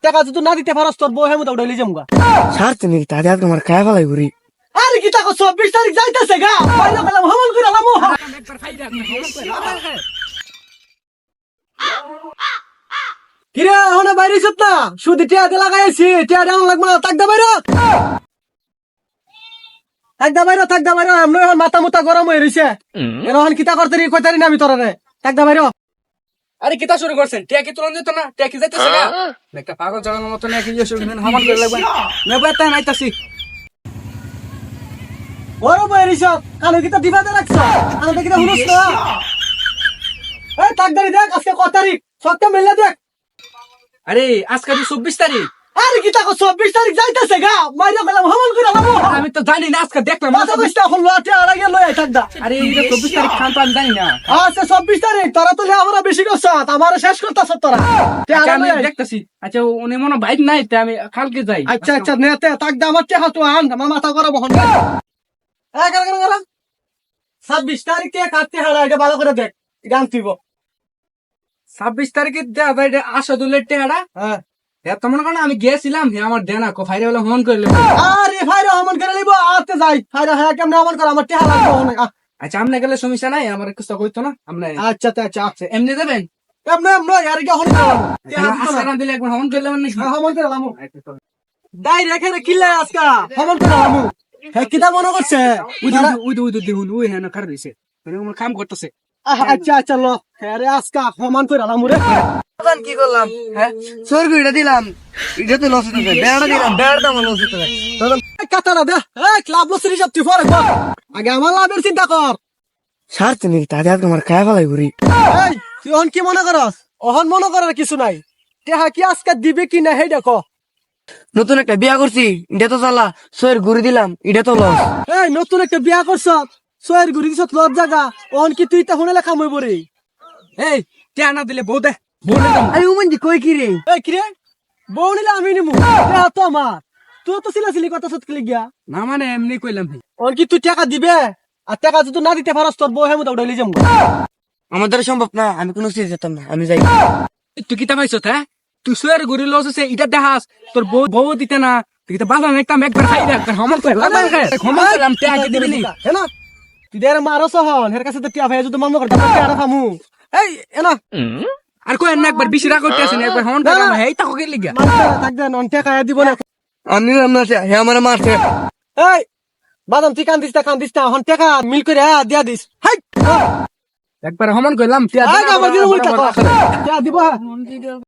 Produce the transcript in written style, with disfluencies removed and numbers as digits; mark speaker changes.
Speaker 1: টাকা যদি না দিতে পারস তোর বউ হেমুতা উঠাইলি যামগা।
Speaker 2: স্যার তুমি তাদের তোমার খায় ফেলাই ঘুরি।
Speaker 1: আরে কি তাকো 24 তারিখ যাইতেছে গা বাইরে গেলাম হমন করে আলামু। কিরে হনে বাইরে সত না শুধু টিয়া দে লাগাইছি টিয়া ডান লাগবে না তাক দা বাইরে থাক দা বাইরে আমরা এখন মাথা মুতা গরম হয়ে রইছে এখন কিতা করতে রি কইতারি না আমি তোরে থাক দা বাইরে।
Speaker 3: আরে কিতা শুরু করছেন টিয়া কি তুলন যেত না টিয়া কি যাইতেছে না একটা পাগল জাগানোর মতো নাকি হামান করে লাগবে নেবে তাই নাইতাছি
Speaker 1: বড় বই রইছ কালো কিতা দিবা দে রাখছ আমি কিতা হুনস না এই থাক দারি দেখ আজকে কত তারিখ সবটা মিলে দেখ।
Speaker 3: আরে আজকে 24 তারিখ
Speaker 1: আরে কি তাকো 24 তারিখ যাইতেছে গা বাইরে গেলাম হমন করে আলামু।
Speaker 3: আমি তো জানি না আজকে দেখলাম
Speaker 1: মাথা বসটা এখন লটে আর আগে লয় থাক দা।
Speaker 3: আরে এটা 24 তারিখ খান তো আমি জানি না
Speaker 1: আচ্ছা 24 তারিখ তোরা তো আমরা বেশি করছ আমার শেষ করতেছ তোরা
Speaker 3: আচ্ছা, আমি দেখতাছি আচ্ছা উনি মনে বাইক নাই তে আমি কালকে যাই
Speaker 1: আচ্ছা আচ্ছা নেতে থাক দা আমার টেহা তো আন আমার মাথা গরম হন এ কর 26 তারিখ কে কাটতে হাড়া এটা ভালো করে দেখ গান তুইব
Speaker 3: 26 তারিখে দেয়া ভাই আসাদুলের টেহারা
Speaker 1: হ্যাঁ
Speaker 3: এত মনে করেন আমি গিয়েছিলাম হে আমার দেনা কো ফাইরে হলে ফোন করলে
Speaker 1: আরে ভাইরা হমন করে লইব আতে যাই ভাইরা হ্যাঁ কেমনে হমন করে আমার টেহা লাগবে অনেক
Speaker 3: আচ্ছা আপনি গেলে সমস্যা নাই আমার কিছু কইতো না আপনি
Speaker 1: আচ্ছা আচ্ছা আচ্ছা
Speaker 3: এমনি দেবেন
Speaker 1: এমনে এমনে আর কি হন
Speaker 3: আজকে না দিলে একবার ফোন করলে মানে
Speaker 1: হমন করে লামু দাই রেখে রে কিল্লা আজকা হমন করে লামু হে কিটা মনে করছে
Speaker 3: উই দেখুন উই হ্যাঁ না কার দিছে মানে কাম করতেছে
Speaker 1: আচ্ছা আচ্ছা ল আরে আজকা হমান করে লামু রে
Speaker 2: কি করলাম হ্যাঁ সরগুড়িটা দিলাম এটা তো লস হতে বেড়া দিলাম বেড়া দাম লস হতে
Speaker 1: কাতারা দে এই ক্লাব লসরি সব তুই পরে কর আগে আমার লাভের চিন্তা কর।
Speaker 2: স্যার তুমি তাদের তোমার খায় ফেলাই ঘুরি।
Speaker 1: এই তুই অহন কি মনে করস অহন মনে করার কিছু নাই টেহা কি আজকে দিবে কি না হেই দেখো।
Speaker 2: নতুন একটা বিয়া করছি এটা তো চালা সয়ের ঘুরি দিলাম এটা তো লস।
Speaker 1: এই নতুন একটা বিয়া করছ সোয়ের গুড়ি দিছ লজ জায়গা অহন কি তুই তা হুনে লেখা মই বরে
Speaker 3: এই টিয়া না দিলে বউ দে বলে দাম
Speaker 2: আরে উমন কই কি রে
Speaker 1: এই কি রে বউ নিলে আমি নিমু টেহা তো আমার তুই তো সিলি কথা সত কি গিয়া
Speaker 3: না মানে এমনি কইলাম ভাই
Speaker 1: অহন কি তুই টাকা দিবে আর টাকা যদি না দিতে পারস তোর বউ হেমুতা উঠাইলি যাম।
Speaker 2: আমাদের সম্ভব না আমি কোনো সিরিজ যেতাম না আমি যাই।
Speaker 3: তুই কিতা পাইছ হ্যাঁ তুই সোয়ের ঘুরি লস আছে এটা দেখাস তোর বউ বউ দিতে না তুই কিতা বাজার একটা একবার খাই দে একবার হমন করে লাগবে হমন করলাম টিয়া কি দিবি নি
Speaker 1: হে না তুই দের মারস হন হের কাছে তো টিয়া ভাই যদি মামলা করতে টিয়া ফামু এই এনা
Speaker 3: আর কই না একবার বেশি রাগ করতে আসেন একবার হমন করে এই টাকা কে লিগা
Speaker 1: থাক দে নন টাকা দিব না
Speaker 2: আমি নিলাম না হে আমার মারছে।
Speaker 1: এই বাদাম তুই কান্দিস না হন টাকা মিল করে দিয়া দিস হাই
Speaker 3: একবার হমন করলাম টিয়া
Speaker 1: আগে আমার দিন উল্টা টিয়া দিব